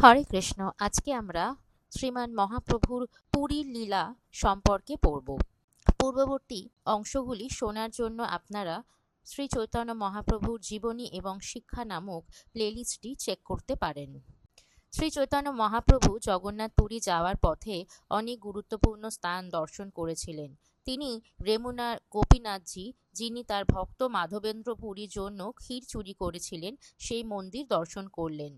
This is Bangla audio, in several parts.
হরে কৃষ্ণ। আজকে আমরা শ্রীমান মহাপ্রভুর পুরীর লীলা সম্পর্কে পড়ব। পূর্ববর্তী অংশগুলি শোনার জন্য আপনারা শ্রী চৈতন্য মহাপ্রভুর জীবনী এবং শিক্ষা নামক প্লেলিস্টটি চেক করতে পারেন। শ্রী চৈতন্য মহাপ্রভু জগন্নাথ পুরী যাওয়ার পথে অনেক গুরুত্বপূর্ণ স্থান দর্শন করেছিলেন। তিনি রেমুনার গোপীনাথজি, যিনি তার ভক্ত মাধবেন্দ্র পুরীর জন্য ক্ষীর চুরি করেছিলেন, সেই মন্দির দর্শন করলেন।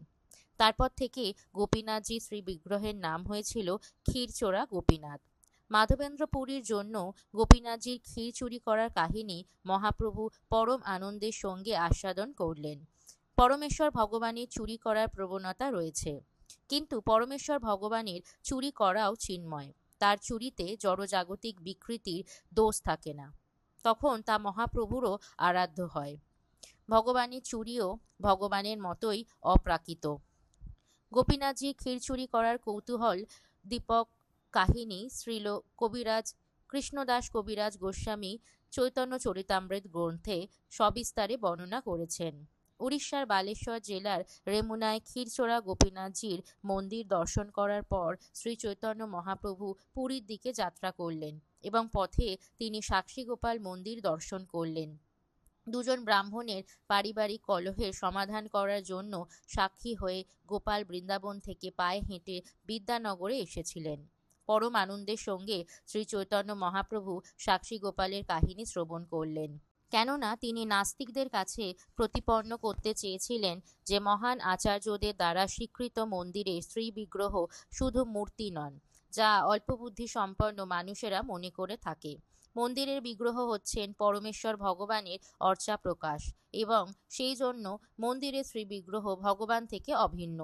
তারপর থেকে গোপীনাথজি শ্রী বিগ্রহের নাম হয়েছিল ক্ষীরচোরা গোপীনাথ। মাধবেন্দ্র পুরীর জন্য গোপীনাথজির ক্ষীর চুরি করার কাহিনী মহাপ্রভু পরম আনন্দের সঙ্গে আস্বাদন করলেন। পরমেশ্বর ভগবানের চুরি করার প্রবণতা রয়েছে, কিন্তু পরমেশ্বর ভগবানের চুরি করাও চিন্ময়। তার চুরিতে জড়জাগতিক বিকৃতির দোষ থাকে না, তখন তা মহাপ্রভুরও আরাধ্য হয়। ভগবানের চুরিও ভগবানের মতোই অপ্রাকৃত। গোপীনাথজির ক্ষীর চুরি করার কৌতূহল দীপক কাহিনী শ্রীল কবিরাজ কৃষ্ণদাস কবিরাজ গোস্বামী চৈতন্য চরিতামৃত গ্রন্থে সবিস্তারে বর্ণনা করেছেন। উড়িষ্যার বালেশ্বর জেলার রেমুনায় ক্ষীরচোরা গোপীনাথজির মন্দির দর্শন করার পর শ্রী চৈতন্য মহাপ্রভু পুরীর দিকে যাত্রা করলেন এবং পথে তিনি সাক্ষী গোপাল মন্দির দর্শন করলেন। দুজন ব্রাহ্মণের পারিবারিক কলহের সমাধান করার জন্য সাক্ষী হয়ে গোপাল বৃন্দাবন থেকে পায়ে হেঁটে বিদ্যানগরে এসেছিলেন। পরম আনন্দের সঙ্গে শ্রী চৈতন্য মহাপ্রভু সাক্ষী গোপালের কাহিনী শ্রবণ করলেন, কেননা তিনি নাস্তিকদের কাছে প্রতিপন্ন করতে চেয়েছিলেন যে মহান আচার্যদের দ্বারা স্বীকৃত মন্দিরে শ্রী বিগ্রহ শুধু মূর্তি নন, যা অল্পবুদ্ধি সম্পন্ন মানুষেরা মনে করে থাকে। মন্দিরের বিগ্রহ হচ্ছেন পরমেশ্বর ভগবানের অর্চা প্রকাশ, এবং সেই জন্য মন্দিরের শ্রী বিগ্রহ ভগবান থেকে অভিন্ন।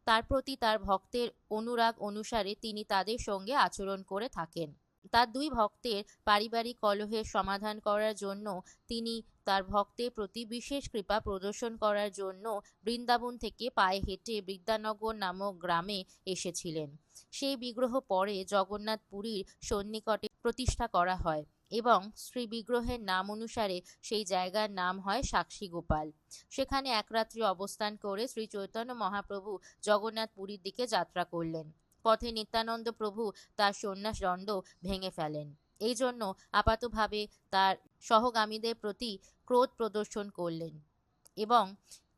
তার প্রতি তার ভক্তের অনুরাগ অনুসারে তিনি তাদের সঙ্গে আচরণ করে থাকেন। তার দুই ভক্তের পারিবারিক কলহের সমাধান করার জন্য তিনি তার ভক্তের প্রতি বিশেষ কৃপা প্রদর্শন করার জন্য বৃন্দাবন থেকে পায়ে হেঁটে বিদ্যানগর নামক গ্রামে এসেছিলেন। সেই বিগ্রহ পরে জগন্নাথ পুরীর সন্নিকটে প্রতিষ্ঠা করা হয় এবং শ্রী বিগ্রহের নাম অনুসারে সেই জায়গার নাম হয় সাক্ষী গোপাল। সেখানে এক রাত্রি অবস্থান করে শ্রী চৈতন্য মহাপ্রভু জগন্নাথ পুরীর দিকে যাত্রা করলেন। পথে নিত্যানন্দ প্রভু তার সন্ন্যাস দণ্ড ভেঙে ফেলেন। এই জন্য আপাতভাবে তার সহগামীদের প্রতি ক্রোধ প্রদর্শন করলেন এবং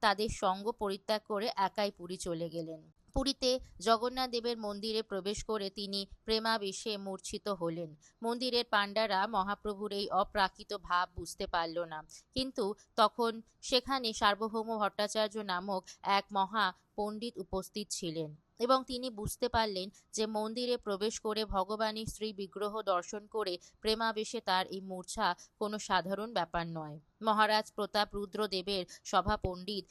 তাদের সঙ্গ পরিত্যাগ করে একাই পুরী চলে গেলেন। পুরীতে জগন্নাথ দেবের মন্দিরে প্রবেশ করে তিনি প্রেমাবেশে মূর্ছিত হলেন। মন্দিরের পাণ্ডারা মহাপ্রভুর এই অপ্রাকৃত ভাব বুঝতে পারল না, কিন্তু তখন সেখানে সার্বভৌম ভট্টাচার্য নামক এক মহা পণ্ডিত উপস্থিত ছিলেন এবং তিনি বুঝতে পারলেন যে মন্দিরে প্রবেশ করে ভগবানের শ্রী বিগ্রহ দর্শন করে প্রেমাবেশে তার এই মূর্ছা কোনো সাধারণ ব্যাপার নয়। মহারাজ প্রতাপ রুদ্র দেবের সভা পণ্ডিত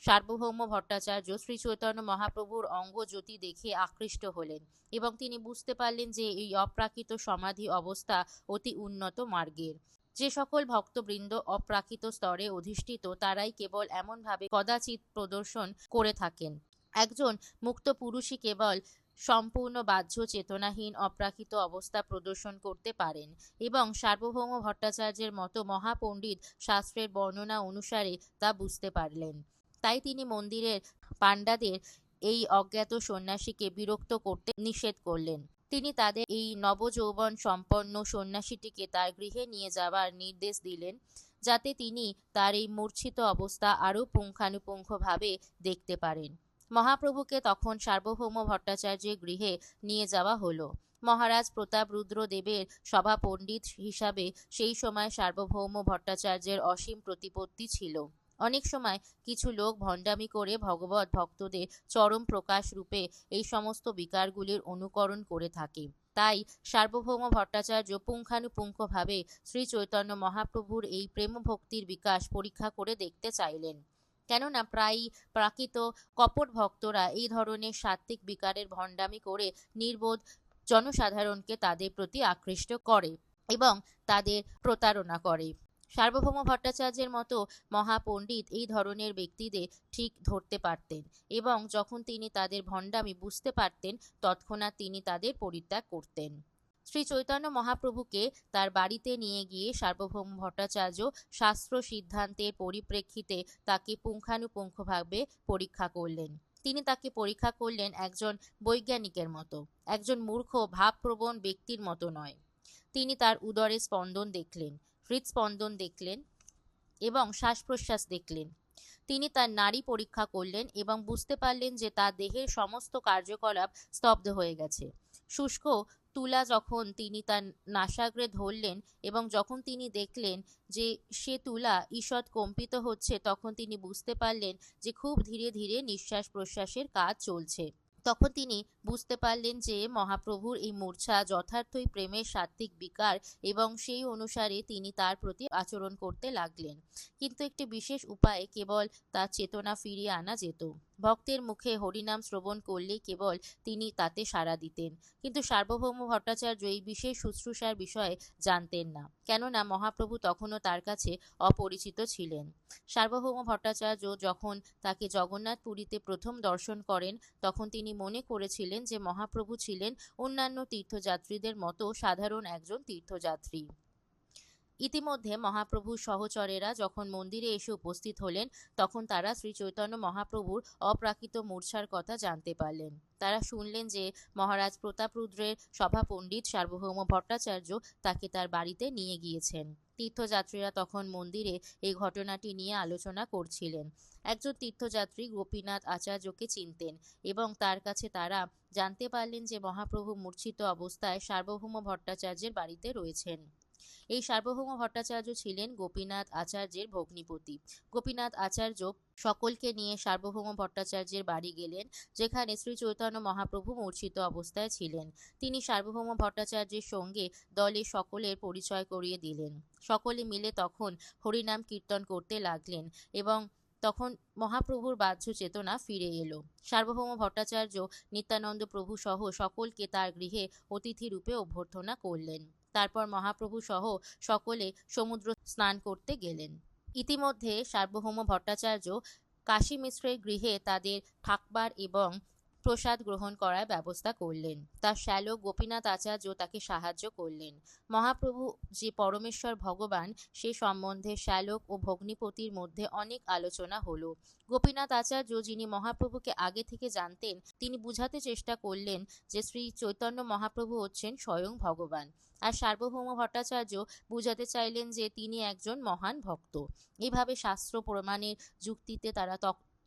সার্বভৌম ভট্টাচার্য শ্রী চৈতন্য মহাপ্রভুর অঙ্গজ্যোতি দেখে আকৃষ্ট হলেন এবং তিনি বুঝতে পারলেন যে এই অপ্রাকৃত সমাধি অবস্থা অতি উন্নত মার্গের। যে সকল ভক্তবৃন্দ অপ্রাকৃত স্তরে অধিষ্ঠিত, তারাই কেবল এমনভাবে কদাচিৎ প্রদর্শন করে থাকেন। একজন মুক্ত পুরুষই কেবল সম্পূর্ণ বাহ্য চেতনাহীন অপ্রাকৃত অবস্থা প্রদর্শন করতে পারেন, এবং সার্বভৌম ভট্টাচার্যের মতো মহাপণ্ডিত শাস্ত্রের বর্ণনা অনুসারে তা বুঝতে পারলেন। তাই তিনি মন্দিরের পাণ্ডাদের এই অজ্ঞাত সন্ন্যাসীকে বিরক্ত করতে নিষেধ করলেন। তিনি তাদের এই নবযৌবন সম্পন্ন সন্ন্যাসীটিকে তার গৃহে নিয়ে যাওয়ার নির্দেশ দিলেন, যাতে তিনি তার এই মূর্ছিত অবস্থা আরও পুঙ্খানুপুঙ্খভাবে দেখতে পারেন। মহাপ্রভুকে তখন সার্বভৌম ভট্টাচার্যের গৃহে নিয়ে যাওয়া হলো। মহারাজ প্রতাপ রুদ্র দেবের সভা পণ্ডিত হিসাবে সেই সময় সার্বভৌম ভট্টাচার্যের অসীম প্রতিপত্তি ছিল। অনেক সময় কিছু লোক ভণ্ডামি করে ভগবত ভক্তদের চরম প্রকাশ রূপে এই সমস্ত বিকারগুলির অনুকরণ করে থাকে। তাই সার্বভৌম ভট্টাচার্য পুঙ্খানুপুঙ্খভাবে শ্রী চৈতন্য মহাপ্রভুর এই প্রেম ভক্তির বিকাশ পরীক্ষা করে দেখতে চাইলেন, কেননা প্রায়ই প্রাকৃত কপট ভক্তরা এই ধরনের সাত্ত্বিক বিকারের ভণ্ডামি করে নির্বোধ জনসাধারণকে তাদের প্রতি আকৃষ্ট করে এবং তাদের প্রতারণা করে। সার্বভৌম ভট্টাচার্যের মতো মহাপণ্ডিত এই ধরনের ব্যক্তিদের ঠিক ধরতে পারতেন, এবং যখন তিনি তাদের ভণ্ডামি বুঝতে পারতেন তৎক্ষণাৎ তিনি তাদের পরিত্যাগ করতেন। শ্রী চৈতন্য মহাপ্রভুকে তার বাড়িতে নিয়ে গিয়ে সার্বভৌম ভট্টাচার্য শাস্ত্র সিদ্ধান্তের পরিপ্রেক্ষিতে তাকে পুঙ্খানুপুঙ্খভাবে পরীক্ষা করলেন। তিনি তাকে পরীক্ষা করলেন একজন বৈজ্ঞানিকের মতো, একজন মূর্খ ভাবপ্রবণ ব্যক্তির মতো নয়। তিনি তার উদরে স্পন্দন দেখলেন, হৃদস্পন্দন দেখলেন এবং শ্বাস প্রশ্বাস দেখলেন। তিনি তার নাড়ি পরীক্ষা করলেন এবং বুঝতে পারলেন যে তার দেহের সমস্ত কার্যকলাপ স্তব্ধ হয়ে গেছে। শুষ্ক তুলা যখন তিনি তার নাসাগ্রে ধরলেন এবং যখন তিনি দেখলেন যে সে তুলা ঈষৎ কম্পিত হচ্ছে, তখন তিনি বুঝতে পারলেন যে খুব ধীরে ধীরে নিঃশ্বাস প্রশ্বাসের কাজ চলছে। তখন তিনি বুঝতে পারলেন যে মহাপ্রভুর এই মূর্ছা যথার্থই প্রেমের সাত্ত্বিক বিকার এবং সেই অনুসারে তিনি তার প্রতি আচরণ করতে লাগলেন। কিন্তু একটি বিশেষ উপায়ে কেবল তার চেতনা ফিরিয়ে আনা যেত। ভক্তের মুখে হরিনাম শ্রবণ করলেই কেবল তিনি তাতে সাড়া দিতেন। কিন্তু সার্বভৌম ভট্টাচার্য এই বিশেষ শুশ্রূষার বিষয়ে জানতেন না, কেননা মহাপ্রভু তখনও তার কাছে অপরিচিত ছিলেন। সার্বভৌম ভট্টাচার্য যখন তাকে জগন্নাথ পুরীতে প্রথম দর্শন করেন, তখন তিনি মনে করেছিলেন যে মহাপ্রভু ছিলেন অন্যান্য তীর্থযাত্রীদের মতো সাধারণ একজন তীর্থযাত্রী। ইতিমধ্যে মহাপ্রভুর সহচরেরা যখন মন্দিরে এসে উপস্থিত হলেন, তখন তারা শ্রী চৈতন্য মহাপ্রভুর অপ্রাকৃত মূর্ছার কথা জানতে পারলেন। তারা শুনলেন যে মহারাজ প্রতাপরুদ্রের সভা পণ্ডিত সার্বভৌম ভট্টাচার্য তাকে তার বাড়িতে নিয়ে গিয়েছেন। তীর্থযাত্রীরা তখন মন্দিরে এই ঘটনাটি নিয়ে আলোচনা করছিলেন। একজন তীর্থযাত্রী গোপীনাথ আচার্যকে চিনতেন এবং তার কাছে তারা জানতে পারলেন যে মহাপ্রভু মূর্ছিত অবস্থায় সার্বভৌম ভট্টাচার্যের বাড়িতে রয়েছেন। এই সার্বভৌম ভট্টাচার্য ছিলেন গোপীনাথ আচার্যের ভগ্নিপতি। গোপীনাথ আচার্য সকলকে নিয়ে সার্বভৌম ভট্টাচার্যের বাড়ি গেলেন, যেখানে শ্রী চৈতন্য মহাপ্রভু মূর্ছিত অবস্থায় ছিলেন। তিনি সার্বভৌম ভট্টাচার্যের সঙ্গে দলে সকলের পরিচয় করিয়ে দিলেন। সকলে মিলে তখন হরিনাম কীর্তন করতে লাগলেন এবং তখন মহাপ্রভুর বাহ্য চেতনা ফিরে এলো। সার্বভৌম ভট্টাচার্য নিত্যানন্দ প্রভু সহ সকলকে তার গৃহে অতিথি রূপে অভ্যর্থনা করলেন। তারপর মহাপ্রভু সহ সকলে সমুদ্র স্নান করতে গেলেন। ইতিমধ্যে সার্বভৌম ভট্টাচার্য কাশী মিশ্রের গৃহে তাদের থাকবার এবং প্রসাদ গ্রহণ করার ব্যবস্থা করলেন। তার শ্যালক গোপীনাথ আচার্য তাকে সাহায্য করলেন। মহাপ্রভু যে পরমেশ্বর ভগবান সে সম্বন্ধে শ্যালক ও ভগ্নিপতির মধ্যে অনেক আলোচনা হলো। গোপীনাথ আচার্য, যিনি মহাপ্রভুকে আগে থেকে জানতেন, তিনি বুঝাতে চেষ্টা করলেন যে শ্রী চৈতন্য মহাপ্রভু হচ্ছেন স্বয়ং ভগবান। আর সার্বভৌম ভট্টাচার্য বুঝাতে চাইলেন যে তিনি একজন মহান ভক্ত। এইভাবে শাস্ত্র প্রমাণের যুক্তিতে তারা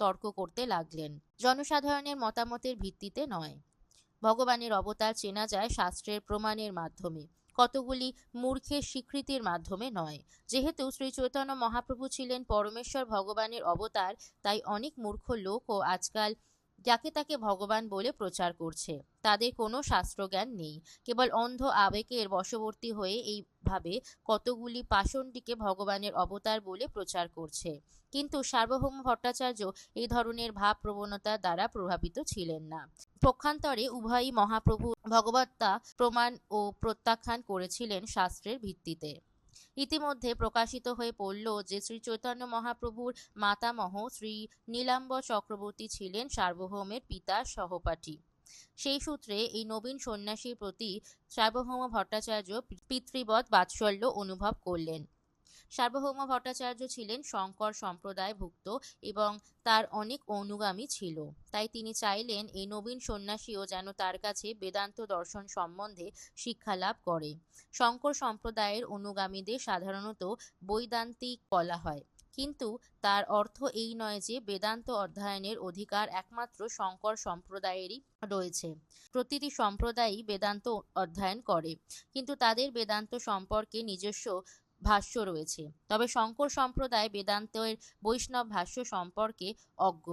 তর্ক করতে লাগলেন, জনসাধারণের মতামতের ভিত্তিতে নয়। ভগবানের অবতার চেনা যায় শাস্ত্রের প্রমাণের মাধ্যমে, কতগুলি মূর্খের স্বীকৃতির মাধ্যমে নয়। যেহেতু শ্রী চৈতন্য মহাপ্রভু ছিলেন পরমেশ্বর ভগবানের অবতার, তাই অনেক মূর্খ লোকও আজকাল যাকে তাকে ভগবান বলে প্রচার করছে। তাদের কোনো শাস্ত্রজ্ঞান নেই, কেবল অন্ধ আবেগের বশবর্তী হয়ে এইভাবে কতগুলি পাষণ্ডীকে ভগবানের অবতার বলে প্রচার করছে। কিন্তু সার্বভৌম ভট্টাচার্য এই ধরনের ভাব প্রবণতার দ্বারা প্রভাবিত ছিলেন না। পক্ষান্তরে উভয়ই মহাপ্রভু ভগবত্তা প্রমাণ ও প্রত্যাখ্যান করেছিলেন শাস্ত্রের ভিত্তিতে। ইতিমধ্যে প্রকাশিত হয়ে পড়ল যে শ্রী চৈতন্য মহাপ্রভুর মাতামহ শ্রী নীলাম্বর চক্রবর্তী ছিলেন সার্বভৌমের পিতার সহপাঠী। সেই সূত্রে এই নবীন সন্ন্যাসীর প্রতি সার্বভৌম ভট্টাচার্য পিতৃবৎ বাৎসল্য অনুভব করলেন। সার্বভৌম ভট্টাচার্য ছিলেন শঙ্কর সম্প্রদায়ভুক্ত এবং তার অনেক অনুগামী ছিল। তাই তিনি চাইলেন এই নবীন সন্ন্যাসীও যেন তার কাছে বেদান্ত দর্শন সম্বন্ধে শিক্ষা লাভ করে। শঙ্কর সম্প্রদায়ের অনুগামীদের সাধারণত বৈদান্তিক বলা হয়, কিন্তু তার অর্থ এই নয় যে বেদান্ত অধ্যয়নের অধিকার একমাত্র শঙ্কর সম্প্রদায়েরই রয়েছে। প্রতিটি সম্প্রদায়ই বেদান্ত অধ্যয়ন করে, কিন্তু তাদের বেদান্ত সম্পর্কে নিজস্ব ভাষ্য রয়েছে। তবে শঙ্কর সম্প্রদায় বেদান্তের বৈষ্ণব ভাষ্য সম্পর্কে অজ্ঞ।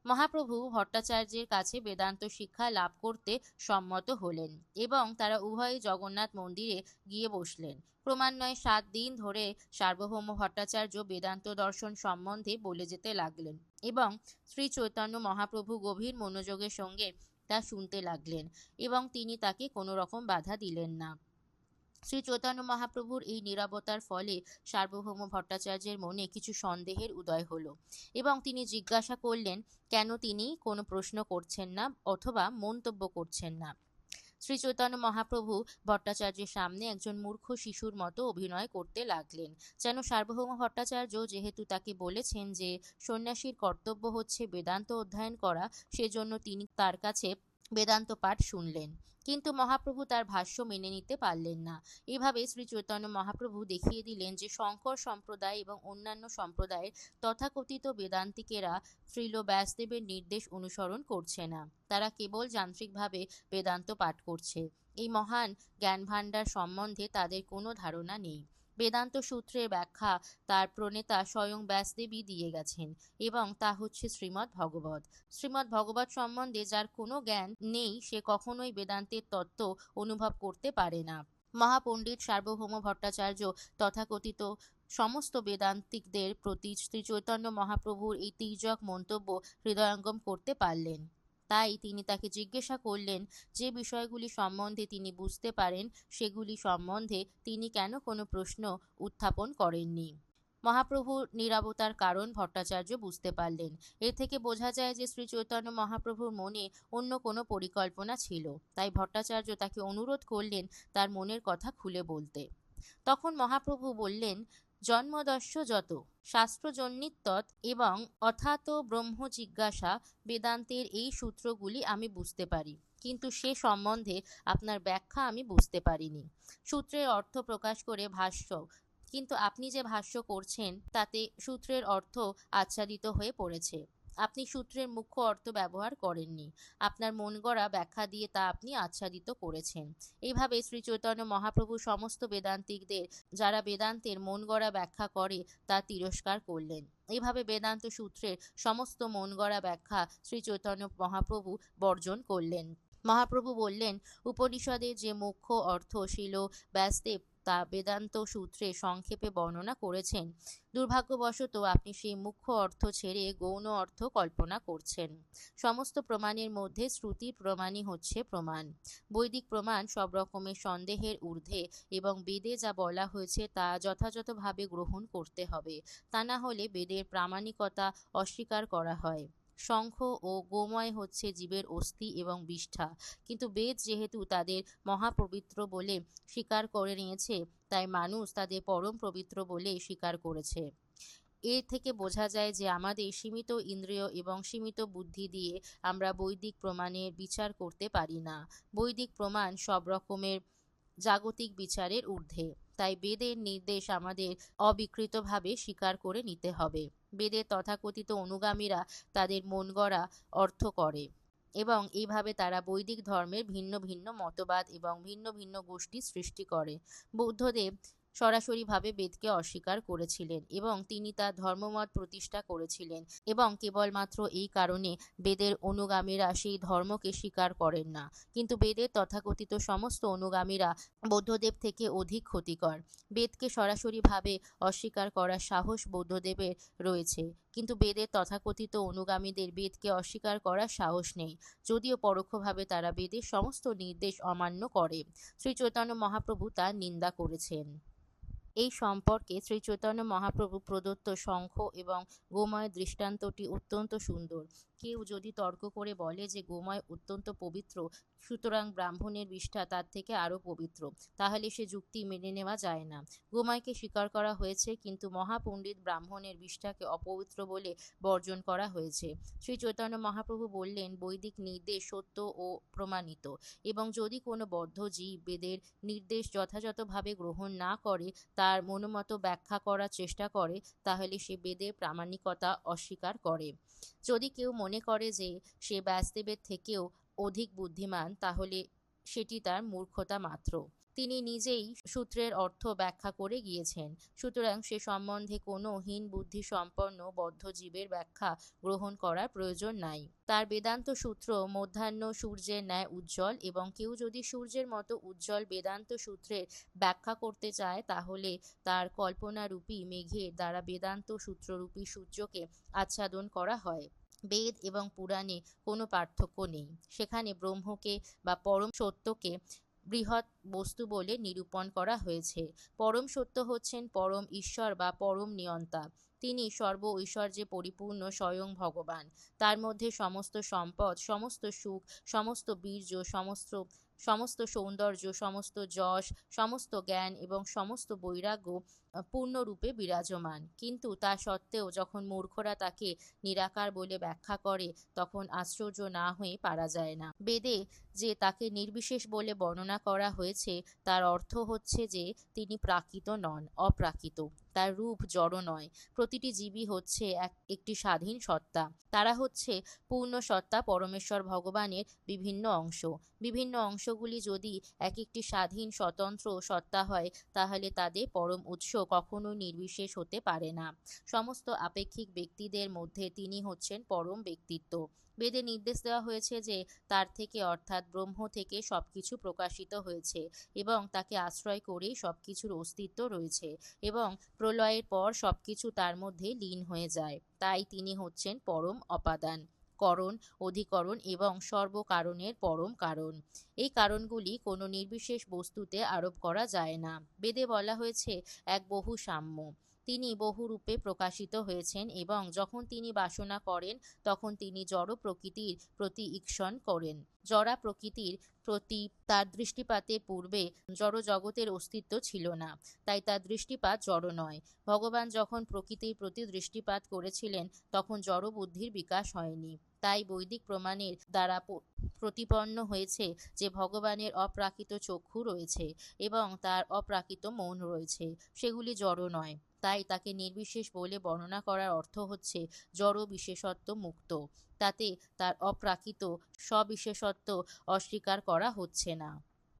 মহাপ্রভু ভট্টাচার্যের কাছে বেদান্ত শিক্ষা লাভ করতে সম্মত হলেন এবং তারা উভয়ই জগন্নাথ মন্দিরে গিয়ে বসলেন। ক্রমান্বয়ে 7 দিন ধরে সার্বভৌম ভট্টাচার্য বেদান্ত দর্শন সম্বন্ধে বলে যেতে লাগলেন এবং শ্রী চৈতন্য মহাপ্রভু গভীর মনোযোগের সঙ্গে তা শুনতে লাগলেন এবং তিনি তাকে কোনো রকম বাধা দিলেন না। শ্রী চৈতন্য মহাপ্রভুর এই নীরবতার ফলে সার্বভৌম ভট্টাচার্যের মনে কিছু সন্দেহের উদয় হলো এবং তিনি জিজ্ঞাসা করলেন কেন তিনি কোনো প্রশ্ন করছেন না অথবা মন্তব্য করছেন না। শ্রী চৈতন্য মহাপ্রভু ভট্টাচার্যের সামনে একজন মূর্খ শিশুর মতো অভিনয় করতে লাগলেন, যেন সার্বভৌম ভট্টাচার্য যেহেতু তাকে বলেছেন যে সন্ন্যাসীর কর্তব্য হচ্ছে বেদান্ত অধ্যয়ন করা, সেজন্য তিনি তার কাছে বেদান্ত পাঠ শুনলেন। কিন্তু মহাপ্রভু তার ভাষ্য মেনে নিতে পারলেন না। এভাবে শ্রী চৈতন্য মহাপ্রভু দেখিয়ে দিলেন যে শঙ্কর সম্প্রদায় এবং অন্যান্য সম্প্রদায়ের তথাকথিত বেদান্তিকেরা শ্রীল ব্যাসদেবের নির্দেশ অনুসরণ করছে না, তারা কেবল যান্ত্রিকভাবে বেদান্ত পাঠ করছে। এই মহান জ্ঞানভাণ্ডার সম্বন্ধে তাদের কোনো ধারণা নেই। বেদান্ত সূত্রের ব্যাখ্যা তার প্রণেতা স্বয়ং ব্যাসদেবই দিয়ে গেছেন, এবং তা হচ্ছে শ্রীমদ্ ভগবত। শ্রীমদ্ ভগবত সম্বন্ধে যার কোনো জ্ঞান নেই সে কখনোই বেদান্তের তত্ত্ব অনুভব করতে পারে না। মহাপণ্ডিত সার্বভৌম ভট্টাচার্য তথাকথিত সমস্ত বেদান্তিকদের প্রতি শ্রী চৈতন্য মহাপ্রভুর এই তির্যক মন্তব্য হৃদয়ঙ্গম করতে পারলেন। তাই তিনি তাকে জিজ্ঞাসা করলেন যে বিষয়গুলি সম্বন্ধে তিনি বুঝতে পারেন সেগুলি সম্বন্ধে তিনি কেন কোনো প্রশ্ন উত্থাপন করেননি। মহাপ্রভুর নীরবতার কারণ ভট্টাচার্য বুঝতে পারলেন। এর থেকে বোঝা যায় যে শ্রী চৈতন্য মহাপ্রভুর মনে অন্য কোনো পরিকল্পনা ছিল। তাই ভট্টাচার্য তাকে অনুরোধ করলেন তার মনের কথা খুলে বলতে। তখন মহাপ্রভু বললেন, জন্মদস্য যত শাস্ত্রজন্নিতৎ এবং অথাতো ব্রহ্ম জিজ্ঞাসা বেদান্তের এই সূত্রগুলি আমি বুঝতে পারি, কিন্তু সে সম্বন্ধে আপনার ব্যাখ্যা আমি বুঝতে পারিনি। সূত্রের অর্থ প্রকাশ করে ভাষ্য, কিন্তু আপনি যে ভাষ্য করছেন তাতে সূত্রের অর্থ আচ্ছাদিত হয়ে পড়েছে। আপনি সূত্রের মুখ্য অর্থ ব্যবহার করেননি, আপনার মন গড়া ব্যাখ্যা দিয়ে তা আপনি আচ্ছাদিত করেছেন। এইভাবে শ্রী চৈতন্য মহাপ্রভু সমস্ত বেদান্তিকদের যারা বেদান্তের মন গড়া ব্যাখ্যা করে তা তিরস্কার করলেন। এইভাবে বেদান্ত সূত্রের সমস্ত মন গড়া ব্যাখ্যা শ্রী চৈতন্য মহাপ্রভু বর্জন করলেন। মহাপ্রভু বললেন, উপনিষদের যে মুখ্য অর্থ ছিল ব্যাসদেব তা বেদান্ত সূত্রে সংক্ষেপে বর্ণনা করেছেন। দুর্ভাগ্যবশত আপনি সেই মুখ্য অর্থ ছেড়ে গৌণ অর্থ কল্পনা করছেন। সমস্ত প্রমাণের মধ্যে শ্রুতির প্রমাণই হচ্ছে প্রমাণ। বৈদিক প্রমাণ সব রকমের সন্দেহের ঊর্ধ্বে, এবং বেদে যা বলা হয়েছে তা যথাযথভাবে গ্রহণ করতে হবে, তা না হলে বেদের প্রামাণিকতা অস্বীকার করা হয়। শঙ্খ ও গোময় হচ্ছে জীবের অস্থি এবং বিষ্ঠা, কিন্তু বেদ যেহেতু তাদের মহাপবিত্র বলে স্বীকার করে নিয়েছে, তাই মানুষ তাদের পরম পবিত্র বলে স্বীকার করেছে। এর থেকে বোঝা যায় যে আমাদের সীমিত ইন্দ্রিয় এবং সীমিত বুদ্ধি দিয়ে আমরা বৈদিক প্রমাণের বিচার করতে পারি না। বৈদিক প্রমাণ সব রকমের জাগতিক বিচারের ঊর্ধ্বে, তাই বেদের নির্দেশ আমাদের অবিকৃতভাবে স্বীকার করে নিতে হবে। বেদের তথাকথিত অনুগামীরা তাদের মন গড়া অর্থ করে, এবং এইভাবে তারা বৈদিক ধর্মের ভিন্ন ভিন্ন মতবাদ এবং ভিন্ন ভিন্ন গোষ্ঠী সৃষ্টি করে। বৌদ্ধদেব সরাসরিভাবে বেদকে অস্বীকার করেছিলেন এবং তিনি তার ধর্মমত প্রতিষ্ঠা করেছিলেন, এবং কেবলমাত্র এই কারণে বেদের অনুগামীরা সেই ধর্মকে স্বীকার করেন না। কিন্তু বেদের তথাকথিত সমস্ত অনুগামীরা বৌদ্ধদেব থেকে অধিক ক্ষতিকর। বেদকে সরাসরিভাবে অস্বীকার করার সাহস বৌদ্ধদেবের রয়েছে, কিন্তু বেদের তথাকথিত অনুগামীদের বেদকে অস্বীকার করার সাহস নেই, যদিও পরোক্ষভাবে তারা বেদের সমস্ত নির্দেশ অমান্য করে। শ্রী চৈতন্য মহাপ্রভু তার নিন্দা করেছেন। এই সম্পর্কে শ্রী চৈতন্য মহাপ্রভু প্রদত্ত শঙ্খ এবং গোময় দৃষ্টান্তটি অত্যন্ত সুন্দর। কেউ যদি তর্ক করে বলে যে গোময় অত্যন্ত পবিত্র, সুতরাং ব্রাহ্মণের বিষ্ঠা তার থেকে আরও পবিত্র, তাহলে সে যুক্তি মেনে নেওয়া যায় না। গোময়কে স্বীকার করা হয়েছে, কিন্তু মহাপণ্ডিত ব্রাহ্মণের বিষ্ঠাকে অপবিত্র বলে বর্জন করা হয়েছে। শ্রী চৈতন্য মহাপ্রভু বললেন, বৈদিক নির্দেশ সত্য ও প্রমাণিত, এবং যদি কোনো বদ্ধ জীব বেদের নির্দেশ যথাযথভাবে গ্রহণ না করে তার মনোমতো ব্যাখ্যা করার চেষ্টা করে, তাহলে সে বেদের প্রামাণিকতা অস্বীকার করে। যদি কেউ মনে করে যে সে ব্যাসদেবের থেকেও অধিক বুদ্ধিমান, তাহলে সেটি তার মূর্খতা মাত্র। তিনি নিজেই সূত্রের অর্থ ব্যাখ্যা করে গিয়েছেন, সুতরাং সে সম্বন্ধে কোনো হীন বুদ্ধি সম্পন্ন বদ্ধ জীবের ব্যাখ্যা গ্রহণ করার প্রয়োজন নাই। তার বেদান্ত সূত্র মধ্যাহ্ন সূর্যের ন্যায় উজ্জ্বল, এবং কেউ যদি সূর্যের মতো উজ্জ্বল বেদান্ত সূত্রের ব্যাখ্যা করতে চায়, তাহলে তার কল্পনারূপী মেঘের দ্বারা বেদান্ত সূত্ররূপী সূর্যকে আচ্ছাদন করা হয়। বেদ এবং পুরাণে কোনো পার্থক্য নেই, সেখানে ব্রহ্মকে বা পরম সত্যকে বৃহৎ বস্তু বলে নিরূপণ করা হয়েছে। পরম সত্য হচ্ছেন পরম ঈশ্বর বা পরম নিয়ন্তা। তিনি সর্ব ঐশ্বর্যে পরিপূর্ণ স্বয়ং ভগবান। তার মধ্যে সমস্ত সম্পদ, সমস্ত সুখ, সমস্ত বীর্য, সমস্ত সৌন্দর্য, সমস্ত যশ, সমস্ত জ্ঞান এবং সমস্ত বৈরাগ্য পূর্ণরূপে বিরাজমান। কিন্তু তা সত্ত্বেও যখন মূর্খরা তাকে নিরাকার বলে ব্যাখ্যা করে, তখন আশ্চর্য না হয়ে পারা যায় না। বেদে যে তাকে নির্বিশেষ বলে বর্ণনা করা হয়েছে, তার অর্থ হচ্ছে যে তিনি প্রাকৃত নন, অপ্রাকৃত। তার রূপ জড় নয়। প্রতিটি জীবই হচ্ছে একটি স্বাধীন সত্তা। তারা হচ্ছে পূর্ণ সত্তা পরমেশ্বর ভগবানের বিভিন্ন অংশ। বিভিন্ন অংশগুলি যদি এক একটি স্বাধীন স্বতন্ত্র সত্তা হয়, তাহলে তাদের পরম উৎস কখনোই নির্বিশেষ হতে পারে না। সমস্ত আপেক্ষিক ব্যক্তিদের মধ্যে তিনি হচ্ছেন পরম ব্যক্তিত্ব। বেদে নির্দেশ দেওয়া হয়েছে যে তার থেকে অর্থাৎ ব্রহ্ম থেকে সবকিছু প্রকাশিত হয়েছে এবং তাকে আশ্রয় করেই সবকিছুর অস্তিত্ব রয়েছে এবং প্রলয়ের পর সবকিছু তার মধ্যে লীন হয়ে যায়। তাই তিনি হচ্ছেন পরম অপাদান, করণ, অধিকরণ এবং সর্বকারণের পরম কারণ। এই কারণগুলি কোনো নির্বিশেষ বস্তুতে আরোপ করা যায় না। বেদে বলা হয়েছে এক বহু সাম্য। তিনি বহু রূপে প্রকাশিত হয়েছেন এবং যখন তিনি বাসনা করেন, তখন তিনি জড় প্রকৃতির প্রতি ঈক্ষণ করেন। জড়া প্রকৃতির প্রতি তার দৃষ্টিপাতের পূর্বে জড় জগতের অস্তিত্ব ছিল না, তাই তার দৃষ্টিপাত জড় নয়। ভগবান যখন প্রকৃতির প্রতি দৃষ্টিপাত করেছিলেন, তখন জড় বুদ্ধির বিকাশ হয়নি। তাই বৈদিক প্রমাণের দ্বারা প্রতিপন্ন হয়েছে যে ভগবানের অপ্রাকৃত চক্ষু রয়েছে এবং তার অপ্রাকৃত মন রয়েছে, সেগুলি জড় নয়। তাই তাকে নির্বিশেষ বলে বর্ণনা করার অর্থ হচ্ছে জড় বিশেষত্ব মুক্ত। তাতে তার অপ্রাকৃত সবিশেষত্ব অস্বীকার করা হচ্ছে না।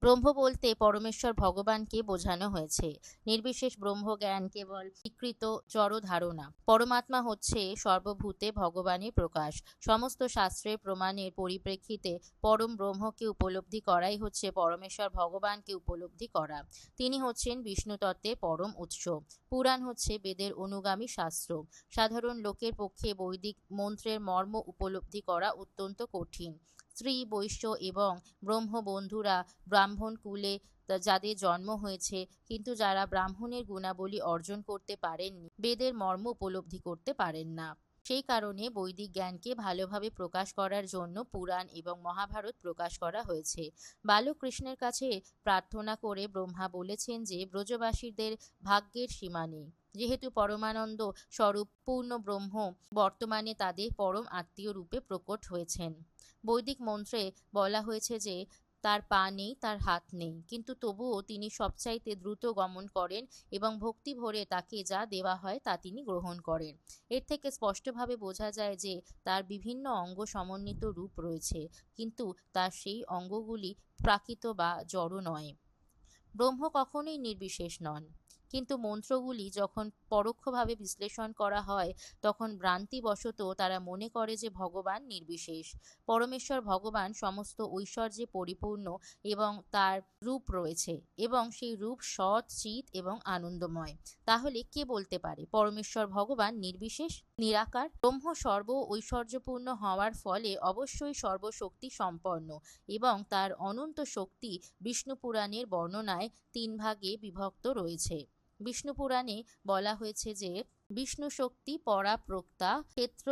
ব্রহ্ম বলতে পরমেশ্বর ভগবানকে বোঝানো হয়েছে। নির্বিশেষ ব্রহ্মজ্ঞান কেবল স্বীকৃত জড় ধারণা। পরমাত্মা হচ্ছে সর্বভূতে ভগবানের প্রকাশ। সমস্ত শাস্ত্রের প্রমাণের পরিপ্রেক্ষিতে পরম ব্রহ্মকে উপলব্ধি করাই হচ্ছে পরমেশ্বর ভগবানকে উপলব্ধি করা। তিনি হচ্ছেন বিষ্ণু তত্ত্বের পরম উৎস। পুরাণ হচ্ছে বেদের অনুগামী শাস্ত্র। সাধারণ লোকের পক্ষে বৈদিক মন্ত্রের মর্ম উপলব্ধি করা অত্যন্ত কঠিন। স্ত্রী, বৈশ্য এবং ব্রহ্ম বন্ধুরা ব্রাহ্মণ কুলে যাদের জন্ম হয়েছে, কিন্তু যারা ব্রাহ্মণের গুণাবলী অর্জন করতে পারেননি, বেদের মর্ম উপলব্ধি করতে পারেন না। সেই কারণে বৈদিক জ্ঞানকে ভালোভাবে প্রকাশ করার জন্য পুরাণ এবং মহাভারত প্রকাশ করা হয়েছে। বালক কৃষ্ণের কাছে প্রার্থনা করে ব্রহ্মা বলেছেন যে ব্রজবাসীদের ভাগ্যের সীমা নেই। যেহেতু পরমানন্দ স্বরূপ পূর্ণ ব্রহ্ম বর্তমানে তাদের পরম আত্মীয় রূপে প্রকট হয়েছেন। বৈদিক মন্ত্রে বলা হয়েছে যে তার পা নেই, তার হাত নেই, কিন্তু তবুও তিনি সবচাইতে দ্রুত গমন করেন এবং ভক্তি ভরে তাকে যা দেওয়া হয় তা তিনি গ্রহণ করেন। এর থেকে স্পষ্টভাবে বোঝা যায় যে তার বিভিন্ন অঙ্গ সমন্বিত রূপ রয়েছে, কিন্তু তার সেই অঙ্গগুলি প্রাকৃত বা জড় নয়। ব্রহ্ম কখনোই নির্বিশেষ নন, কিন্তু মন্ত্রগুলি যখন পরোক্ষভাবে বিশ্লেষণ করা হয়, তখন ভ্রান্তিবশত তারা মনে করে যে ভগবান নির্বিশেষ। পরমেশ্বর ভগবান সমস্ত ঐশ্বর্যে পরিপূর্ণ এবং তার রূপ রয়েছে এবং সেই রূপ সৎ, চিৎ এবং আনন্দময়। তাহলে কে বলতে পারে পরমেশ্বর ভগবান নির্বিশেষ, নিরাকার? ব্রহ্ম সর্ব ঐশ্বর্যপূর্ণ হওয়ার ফলে অবশ্যই সর্বশক্তি সম্পন্ন এবং তার অনন্ত শক্তি বিষ্ণু পুরাণের বর্ণনায় 3 ভাগে বিভক্ত রয়েছে। বিষ্ণু পুরাণে বলা হয়েছে যে বিষ্ণু শক্তি পরা প্রক্তা ক্ষেত্র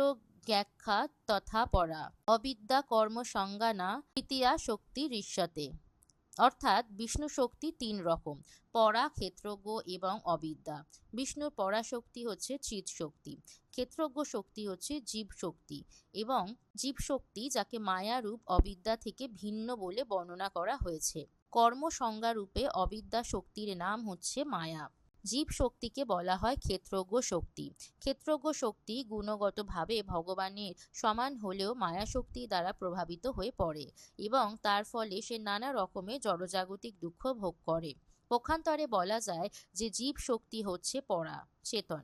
জ্ঞাখ্যা তথা পরা অবিদ্যা কর্ম সংজ্ঞানা তৃতীয়া শক্তি ঋষ্যতে। অর্থাৎ বিষ্ণু শক্তি 3 রকম: পরা, ক্ষেত্রজ্ঞ এবং অবিদ্যা। বিষ্ণুর পরাশক্তি হচ্ছে চিৎ শক্তি, ক্ষেত্রজ্ঞ শক্তি হচ্ছে জীব শক্তি এবং জীব শক্তি যাকে মায়া রূপ অবিদ্যা থেকে ভিন্ন বলে বর্ণনা করা হয়েছে। কর্ম সংজ্ঞা রূপে অবিদ্যা শক্তির নাম হচ্ছে মায়া। জীব শক্তিকে বলা হয় ক্ষেত্রজ্ঞ শক্তি। ক্ষেত্রজ্ঞ শক্তি গুণগতভাবে ভগবানের সমান হলেও মায়া শক্তি দ্বারা প্রভাবিত হয়ে পড়ে এবং তার ফলে সে নানা রকমের জড়জাগতিক দুঃখ ভোগ করে। পক্ষান্তরে বলা যায় যে জীব শক্তি হচ্ছে পরা, চেতন,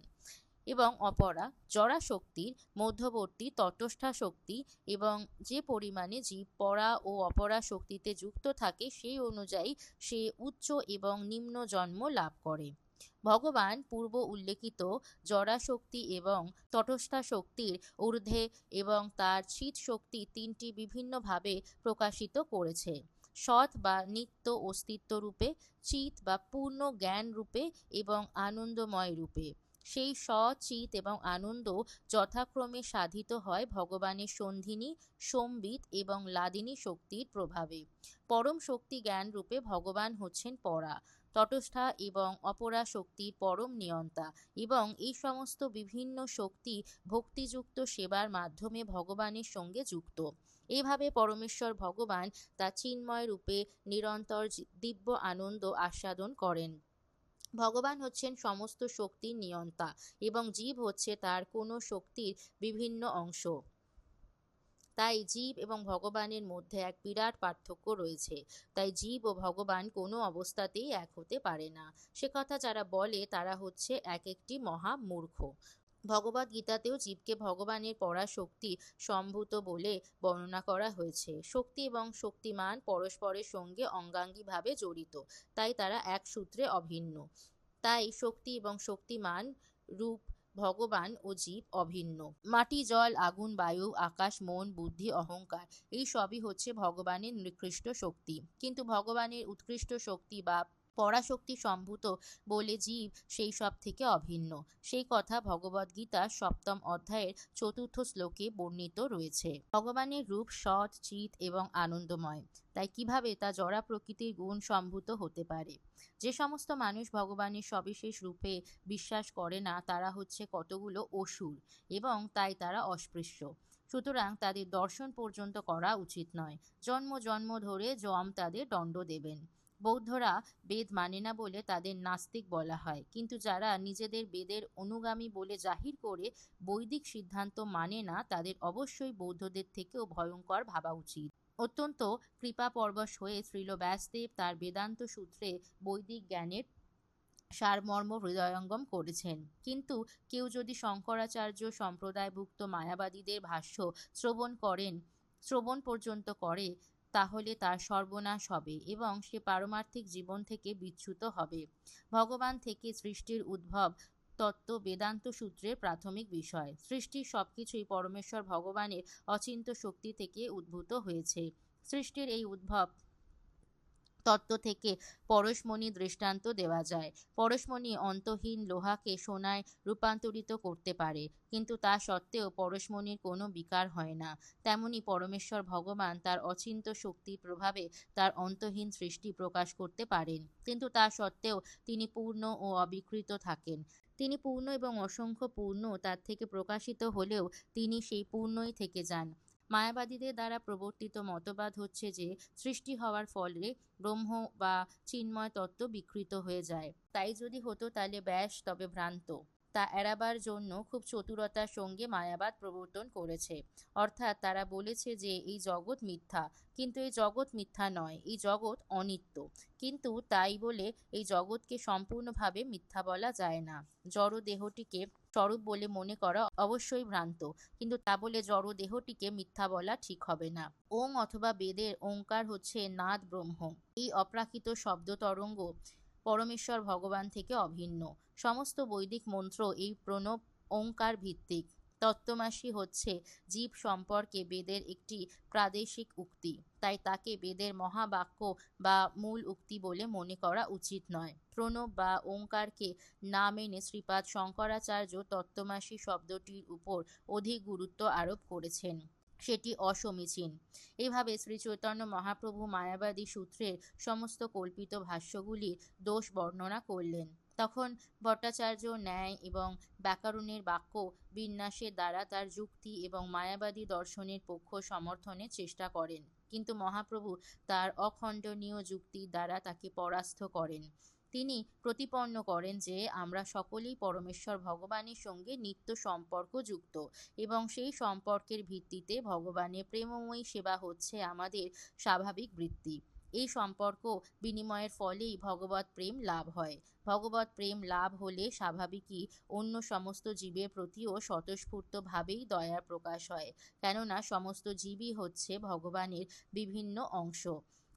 এবং অপরা, জড়া শক্তির মধ্যবর্তী তটস্থা শক্তি, এবং যে পরিমাণে জীব পরা ও অপরা শক্তিতে যুক্ত থাকে সেই অনুযায়ী সে উচ্চ এবং নিম্ন জন্ম লাভ করে। ভগবান পূর্ব উল্লেখিত জড়া শক্তি এবং তটস্থা শক্তির ঊর্ধ্বে এবং তার চিৎ শক্তি 3টি বিভিন্নভাবে প্রকাশিত করেছে: সৎ বা নিত্য অস্তিত্ব রূপে, চিৎ বা পূর্ণ জ্ঞান রূপে এবং আনন্দময় রূপে। সেই চিত এবং আনন্দ যথাক্রমে সাধিত হয় ভগবানের সন্ধিনী, সম্বিত এবং লাদিনী শক্তির প্রভাবে। পরম শক্তি জ্ঞান রূপে ভগবান হচ্ছেন পরা, তটস্থা এবং অপরা শক্তির পরম নিয়ন্তা, এবং এই সমস্ত বিভিন্ন শক্তি ভক্তিযুক্ত সেবার মাধ্যমে ভগবানের সঙ্গে যুক্ত। এইভাবে পরমেশ্বর ভগবান তার চিন্ময় রূপে নিরন্তর দিব্য আনন্দ আস্বাদন করেন। ভগবান হচ্ছেন সমস্ত শক্তির নিয়ন্তা এবং জীব হচ্ছে তার কোনো শক্তির বিভিন্ন অংশ। তাই জীব এবং ভগবানের মধ্যে এক বিরাট পার্থক্য রয়েছে। তাই জীব ও ভগবান কোনো অবস্থাতেই এক হতে পারে না। সে কথা যারা বলে তারা হচ্ছে এক একটি মহা মূর্খ। ভগবদ গীতাতেও জীবকে ভগবানের পরাশক্তি সম্ভূত বলে বর্ণনা করা হয়েছে। শক্তি এবং শক্তিমান পরস্পরের সঙ্গে অঙ্গাঙ্গিভাবে জড়িত, তাই তারা এক সূত্রে অভিন্ন। তাই শক্তি এবং শক্তিমান রূপ ভগবান ও জীব অভিন্ন। মাটি, জল, আগুন, বায়ু, আকাশ, মন, বুদ্ধি, অহংকার এই সবই হচ্ছে ভগবানের নিকৃষ্ট শক্তি। কিন্তু ভগবানের উৎকৃষ্ট শক্তি বা পরাশক্তি সম্ভূত বলে জীব সেই সব থেকে অভিন্ন। সেই কথা ভগবদ্গীতা 7ম অধ্যায়ের 4র্থ শ্লোকে বর্ণিত রয়েছে। ভগবানের রূপ সৎ, চিত এবং আনন্দময়। তাই কিভাবে তা জড়া প্রকৃতির গুণ সম্ভূত হতে পারে? যে সমস্ত মানুষ ভগবানের সবিশেষ রূপে বিশ্বাস করে না তারা হচ্ছে কতগুলো অসুর, এবং তাই তারা অস্পৃশ্য। সুতরাং তাদের দর্শন পর্যন্ত করা উচিত নয়। জন্ম জন্ম ধরে যম তাদের দণ্ড দেবেন। বৌদ্ধরা বেদ মানে না বলে তাদের নাস্তিক বলা হয়, কিন্তু যারা নিজেদের বেদের অনুগামী বলে জাহির করে বৈদিক সিদ্ধান্ত মানে না তাদের অবশ্যই বৌদ্ধদের থেকেও ভয়ঙ্কর ভাবা উচিত। অত্যন্ত কৃপাপরবশ হয়ে শ্রীল ব্যাসদেব তার বেদান্ত সূত্রে বৈদিক জ্ঞানের সারমর্ম হৃদয়ঙ্গম করেছেন। কিন্তু কেউ যদি শঙ্করাচার্য সম্প্রদায়ভুক্ত মায়াবাদীদের ভাষ্য শ্রবণ পর্যন্ত করে তাহলে তার সর্বনাশ হবে এবং সে পারমার্থিক জীবন থেকে বিচ্যুত হবে। ভগবান থেকে সৃষ্টির উদ্ভব তত্ত্ব বেদান্ত সূত্রের প্রাথমিক বিষয়। সৃষ্টির সবকিছুই পরমেশ্বর ভগবানের অচিন্ত শক্তি থেকে উদ্ভূত হয়েছে। সৃষ্টির এই উদ্ভব তত্ত্ব থেকে পরশমণি দৃষ্টান্ত দেওয়া যায়। পরশমণি অন্তহীন লোহাকে সোনায় রূপান্তরিত করতে পারে, কিন্তু তা সত্ত্বেও পরশমণির কোনো বিকার হয় না। তেমনি পরমেশ্বর ভগবান তার অচিন্ত শক্তির প্রভাবে তার অন্তহীন সৃষ্টি প্রকাশ করতে পারেন, কিন্তু তা সত্ত্বেও তিনি পূর্ণ ও অবিকৃত থাকেন। তিনি পূর্ণ এবং অসংখ্য পূর্ণ তার থেকে প্রকাশিত হলেও তিনি সেই পূর্ণই থেকে যান। মায়াবাদীদের দ্বারা প্রবর্তিত মতবাদ হচ্ছে যে সৃষ্টি হওয়ার ফলে ব্রহ্ম বা চিন্ময় তত্ত্ব বিকৃত হয়ে যায়। তাই যদি হতো তাহলে ব্যাস তবে ভ্রান্ত। তা এড়াবার জন্য খুব চতুরতার সঙ্গে মায়াবাদ প্রবর্তন করেছে। অর্থাৎ তারা বলেছে যে এই জগৎ মিথ্যা, কিন্তু এই জগৎ মিথ্যা নয়, এই জগৎ অনিত্য। কিন্তু তাই বলে এই জগৎকে সম্পূর্ণভাবে মিথ্যা বলা যায় না। জড় দেহটিকে স্বরূপ বলে মনে করা অবশ্যই ভ্রান্ত, কিন্তু তা বলে জড় দেহটিকে মিথ্যা বলা ঠিক হবে না। ওং অথবা বেদের ওঙ্কার হচ্ছে নাদ ব্রহ্ম। এই অপ্রাকৃত শব্দ তরঙ্গ পরমেশ্বর ভগবান থেকে অভিন্ন। সমস্ত বৈদিক মন্ত্র এই প্রণব ওঙ্কার ভিত্তিক। তত্ত্বমাসি হচ্ছে জীব সম্পর্কে বেদের একটি প্রাদেশিক উক্তি, তাই তাকে বেদের মহাবাক্য বা মূল উক্তি বলে মনে করা উচিত নয়। প্রণব বা ওঙ্কারকে না মেনে শ্রীপাদ শঙ্করাচার্য তত্ত্বমাসি শব্দটির উপর অধিক গুরুত্ব আরোপ করেছেন, সেটি অসমীচীন। এইভাবে শ্রী চৈতন্য মহাপ্রভু মায়াবাদী সূত্রের সমস্ত কল্পিত ভাষ্যগুলির দোষ বর্ণনা করলেন। তখন ভট্টাচার্য ন্যায় এবং ব্যাকরণের বাক্য বিন্যাসের দ্বারা তার যুক্তি এবং মায়াবাদী দর্শনের পক্ষ সমর্থনের চেষ্টা করেন, কিন্তু মহাপ্রভু তার অখণ্ডনীয় যুক্তির দ্বারা তাকে পরাস্ত করেন। তিনি প্রতিপন্ন করেন যে আমরা সকলেই পরমেশ্বর ভগবানের সঙ্গে নিত্য সম্পর্ক যুক্ত এবং সেই সম্পর্কের ভিত্তিতে ভগবানের প্রেমময়ী সেবা হচ্ছে আমাদের স্বাভাবিক বৃত্তি। এই সম্পর্ক বিনিময়ের ফলেই ভগবৎ প্রেম লাভ হয়। ভগবৎ প্রেম লাভ হলে স্বাভাবিকই অন্য সমস্ত জীবের প্রতিও স্বতঃস্ফূর্তভাবেই দয়ার প্রকাশ হয়, কেননা সমস্ত জীবই হচ্ছে ভগবানের বিভিন্ন অংশ।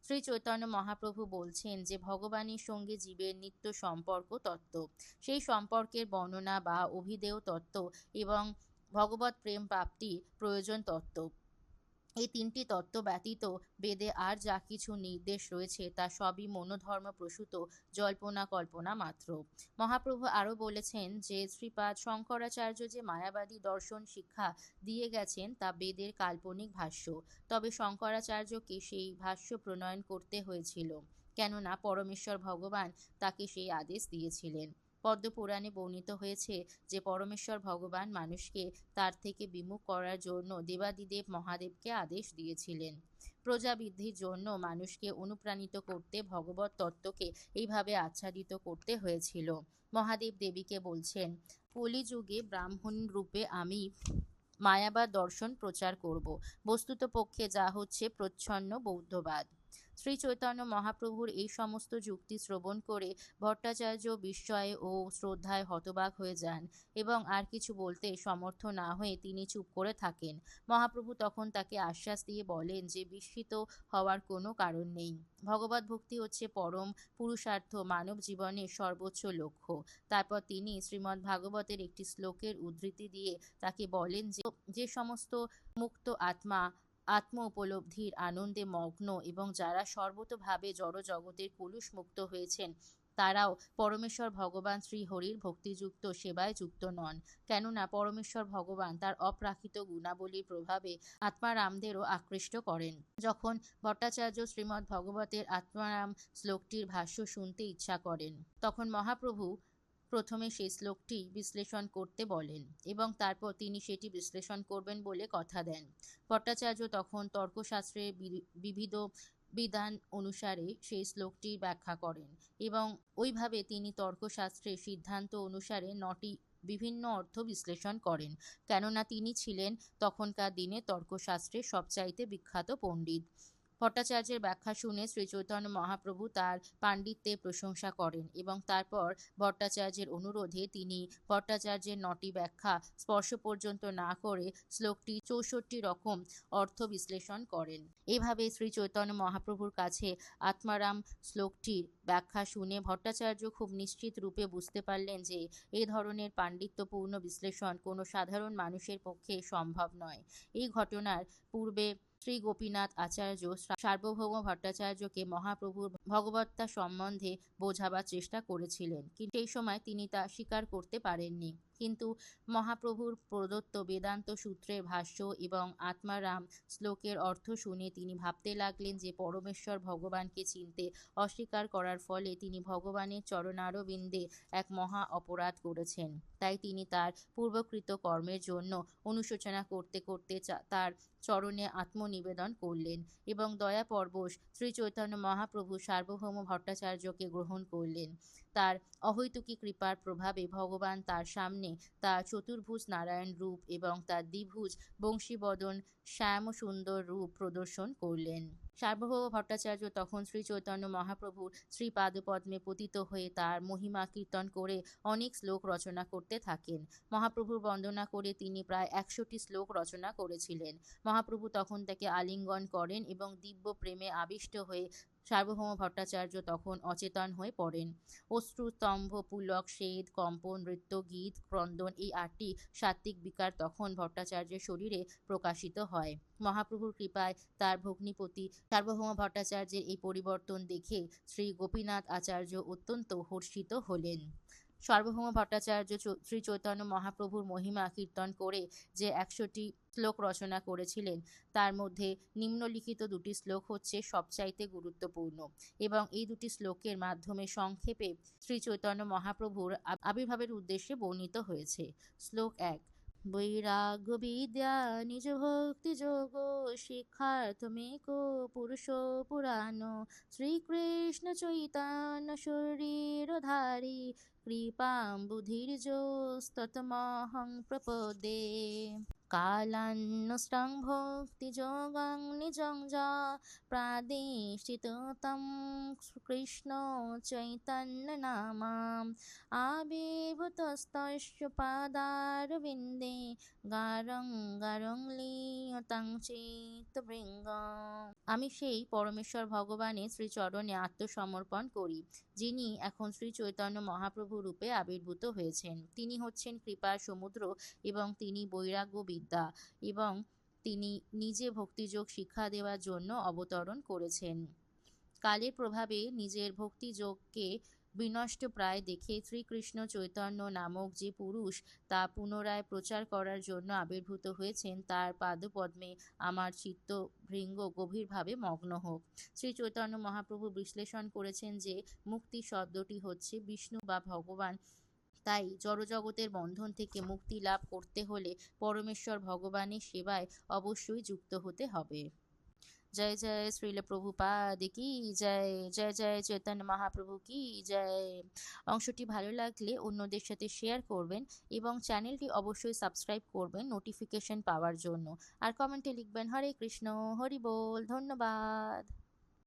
শ্রী চৈতন্য মহাপ্রভু বলছেন যে ভগবানের সঙ্গে জীবের নিত্য সম্পর্ক তত্ত্ব, সেই সম্পর্কের বর্ণনা বা অভিধেয় তত্ত্ব এবং ভগবৎ প্রেম প্রাপ্তি প্রয়োজন তত্ত্ব। এই তিনটি তত্ত্ব ব্যতীত বেদে আর যা কিছু নির্দেশ রয়েছে তা সবই মনোধর্ম প্রসূত জল্পনা কল্পনা মাত্র। মহাপ্রভু আরও বলেছেন যে শ্রীপাদ শঙ্করাচার্য যে মায়াবাদী দর্শন শিক্ষা দিয়ে গেছেন তা বেদের কাল্পনিক ভাষ্য। তবে শঙ্করাচার্যকে সেই ভাষ্য প্রণয়ন করতে হয়েছিল, কেননা পরমেশ্বর ভগবান তাকে সেই আদেশ দিয়েছিলেন। পদ্মপুরাণে বর্ণিত হয়েছে যে পরমেশ্বর ভগবান মানুষকে তার থেকে বিমুখ করার জন্য দেবাদিদেব মহাদেবকে আদেশ দিয়েছিলেন। প্রজাবৃদ্ধির জন্য মানুষকে অনুপ্রাণিত করতে ভগবত তত্ত্বকে এইভাবে আচ্ছাদিত করতে হয়েছিল। মহাদেব দেবীকে বলছেন, কলিযুগে ব্রাহ্মণ রূপে আমি মায়াবাদ দর্শন প্রচার করব। বস্তুত পক্ষে যা হচ্ছে প্রচ্ছন্ন বৌদ্ধবাদ। শ্রী চৈতন্য মহাপ্রভুর এই সমস্ত যুক্তি শ্রবণ করে ভট্টাচার্য বিস্ময়ে ও শ্রদ্ধায় হতবাক হয়ে যান এবং আর কিছু বলতে সমর্থ না হয়ে তিনি চুপ করে থাকেন। মহাপ্রভু তখন তাকে আশ্বাস দিয়ে বলেন যে বিস্মিত হওয়ার কোনো কারণ নেই। ভগবত ভক্তি হচ্ছে পরম পুরুষার্থ, মানব জীবনের সর্বোচ্চ লক্ষ্য। তারপর তিনি শ্রীমদ্ ভাগবতের একটি শ্লোকের উদ্ধৃতি দিয়ে তাকে বলেন যে সমস্ত মুক্ত আত্মা আত্ম উপলব্ধির আনন্দে মগ্ন এবং যারা সর্বতোভাবে জড় জগতের কলুষ মুক্ত হয়েছেন তারাও পরমেশ্বর ভগবান শ্রীহরির ভক্তিযুক্ত সেবায় যুক্ত নন, কেননা পরমেশ্বর ভগবান তার অপ্রাকৃত গুণাবলীর প্রভাবে আত্মারামদেরও আকৃষ্ট করেন। যখন ভট্টাচার্য শ্রীমদ্ ভগবতের আত্মারাম শ্লোকটির ভাষ্য শুনতে ইচ্ছা করেন, তখন মহাপ্রভু প্রথমে সেই শ্লোকটি বিশ্লেষণ করতে বলেন এবং তারপর তিনি সেটি বিশ্লেষণ করবেন বলে কথা দেন। ভট্টাচার্য তখন তর্কশাস্ত্রের বিবিধ বিধান অনুসারে সেই শ্লোকটির ব্যাখ্যা করেন এবং ওইভাবে তিনি তর্কশাস্ত্রের সিদ্ধান্ত অনুসারে 9টি বিভিন্ন অর্থ বিশ্লেষণ করেন, কেননা তিনি ছিলেন তখনকার দিনে তর্কশাস্ত্রের সবচাইতে বিখ্যাত পণ্ডিত। ভট্টাচার্যের ব্যাখ্যা শুনে শ্রী চৈতন্য মহাপ্রভু তার পাণ্ডিত্যের প্রশংসা করেন এবং তারপর ভট্টাচার্যের অনুরোধে তিনি ভট্টাচার্যের 9টি ব্যাখ্যা স্পর্শ পর্যন্ত না করে শ্লোকটি 64 রকম অর্থ বিশ্লেষণ করেন। এভাবে শ্রী চৈতন্য মহাপ্রভুর কাছে আত্মারাম শ্লোকটির ব্যাখ্যা শুনে ভট্টাচার্য খুব নিশ্চিত রূপে বুঝতে পারলেন যে এই ধরনের পাণ্ডিত্যপূর্ণ বিশ্লেষণ কোনো সাধারণ মানুষের পক্ষে সম্ভব নয়। এই ঘটনার পূর্বে শ্রী গোপীনাথ আচার্য সার্বভৌম ভট্টাচার্যকে মহাপ্রভুর ভগবত্তা সম্বন্ধে বোঝাবার চেষ্টা করেছিলেন, কিন্তু সেই সময় তিনি তা স্বীকার করতে পারেননি। কিন্তু মহাপ্রভুর প্রদত্ত বেদান্ত সূত্রের ভাষ্য এবং আত্মারাম শ্লোকের অর্থ শুনে তিনি ভাবতে লাগলেন যে পরমেশ্বর ভগবানকে চিনতে অস্বীকার করার ফলে তিনি ভগবানের চরণারবিন্দে এক মহা অপরাধ করেছেন। তাই তিনি তার পূর্বকৃত কর্মের জন্য অনুশোচনা করতে করতে তার চরণে আত্মনিবেদন করলেন এবং দয়াপরবশ শ্রী চৈতন্য মহাপ্রভু সার্বভৌম ভট্টাচার্যকে গ্রহণ করলেন। তার অহৈতুকী কৃপার প্রভাবে ভগবান তার সামনে তার চতুর্ভুজ নারায়ণ রূপ এবং তার দ্বিভুজ বংশীবদন শ্যাম সুন্দর রূপ প্রদর্শন করলেন। সার্বভৌম ভট্টাচার্য তখন শ্রী চৈতন্য মহাপ্রভুর শ্রীপাদপদ্মে পতিত হয়ে তার মহিমা কীর্তন করে অনেক শ্লোক রচনা করতে থাকেন। মহাপ্রভুর বন্দনা করে তিনি প্রায় 100টি শ্লোক রচনা করেছিলেন। মহাপ্রভু তখন তাকে আলিঙ্গন করেন এবং দিব্য প্রেমে আবিষ্ট হয়ে সার্বভৌম ভট্টাচার্য তখন অচেতন হয়ে পড়েন। অশ্রু, স্তম্ভ, পুলক, স্বেদ, কম্পন, নৃত্য, গীত, ক্রন্দন এই 8টি সাত্ত্বিক বিকার তখন ভট্টাচার্যের শরীরে প্রকাশিত হয়। মহাপ্রভুর কৃপায় তার ভগ্নিপতি সার্বভৌম ভট্টাচার্যের এই পরিবর্তন দেখে শ্রী গোপীনাথ আচার্য অত্যন্ত হর্ষিত হলেন। সার্বভৌম ভট্টাচার্য শ্রী চৈতন্য মহাপ্রভুর মহিমা কীর্তন করে যে 100টি শ্লোক রচনা করেছিলেন তার মধ্যে নিম্নলিখিত 2টি শ্লোক হচ্ছে সবচাইতে গুরুত্বপূর্ণ এবং এই 2টি শ্লোকের মাধ্যমে সংক্ষেপে শ্রী চৈতন্য মহাপ্রভুর আবির্ভাবের উদ্দেশ্যে বর্ণিত হয়েছে। শ্লোক 1। বৈরাগ্য বিদ্যা নিজ ভক্তি যোগ শিক্ষার্থমেক পুরুষ পুরাণ শ্রীকৃষ্ণ চৈতন্য শরীরধারী কৃপাম্বুধির্যস্ততমহং প্রপদে কালান্নষ্টং ভক্তিযোগং নিজং যা প্রাদেশিত তং কৃষ্ণ চৈতন্য নামাম আবির্ভূতস্তস্য পাদারবিন্দে গারং গারং লিয়তাং চিত্তভৃঙ্গম। আমি সেই পরমেশ্বর ভগবানের শ্রীচরণে আত্মসমর্পণ করি যিনি এখন শ্রী চৈতন্য মহাপ্রভু রূপে আবির্ভূত হয়েছেন। তিনি হচ্ছেন কৃপার সমুদ্র এবং তিনি বৈরাগ্য বিদ্যা এবং তিনি নিজে ভক্তিযোগ শিক্ষা দেওয়ার জন্য অবতরণ করেছেন। কালের প্রভাবে নিজের ভক্তিযোগকে বিনষ্টপ্রায় দেখে শ্রীকৃষ্ণ চৈতন্য নামক যে পুরুষ তা পুনরায় প্রচার করার জন্য আবির্ভূত হয়েছেন, তার পাদপদ্মে আমার চিত্তভৃঙ্গ গভীরভাবে মগ্ন হোক। শ্রী চৈতন্য মহাপ্রভু বিশ্লেষণ করেছেন যে মুক্তি শব্দটি হচ্ছে বিষ্ণু বা ভগবান। তাই জড়জগতের বন্ধন থেকে মুক্তি লাভ করতে হলে পরমেশ্বর ভগবানের সেবায় অবশ্যই যুক্ত হতে হবে। জয় জয় শ্রীল প্রভুপাদ কি জয়, জয় জয় চৈতন্য মহাপ্রভু কি জয়। অংশটি ভালো লাগলে অন্যদের সাথে শেয়ার করবেন এবং চ্যানেলটি অবশ্যই সাবস্ক্রাইব করবেন নোটিফিকেশন পাওয়ার জন্য। আর কমেন্টে লিখবেন হরে কৃষ্ণ হরি বল। ধন্যবাদ।